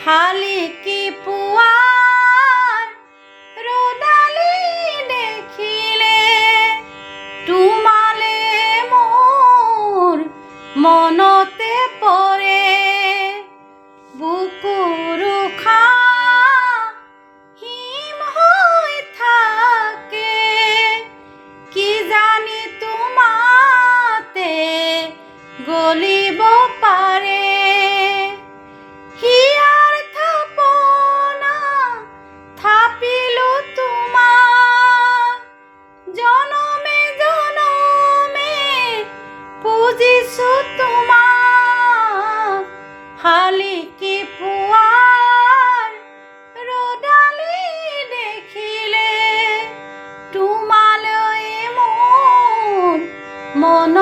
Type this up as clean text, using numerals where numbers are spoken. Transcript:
শালিকি পুৱাৰ ৰ'দালি দেখিলে তোমালে মোৰ মনতে পৰে বুকুৰ উশাহ হিম হৈ থাকে কি জানি তোমাতে গলিব পাৰে হিয়াৰ থাপনা থাপিলো তোমাক জনমে জনমে পুজিছো তোমাক শালিকি পুৱাৰ ৰ'দালি দেখিলে তোমালৈ মোৰ মন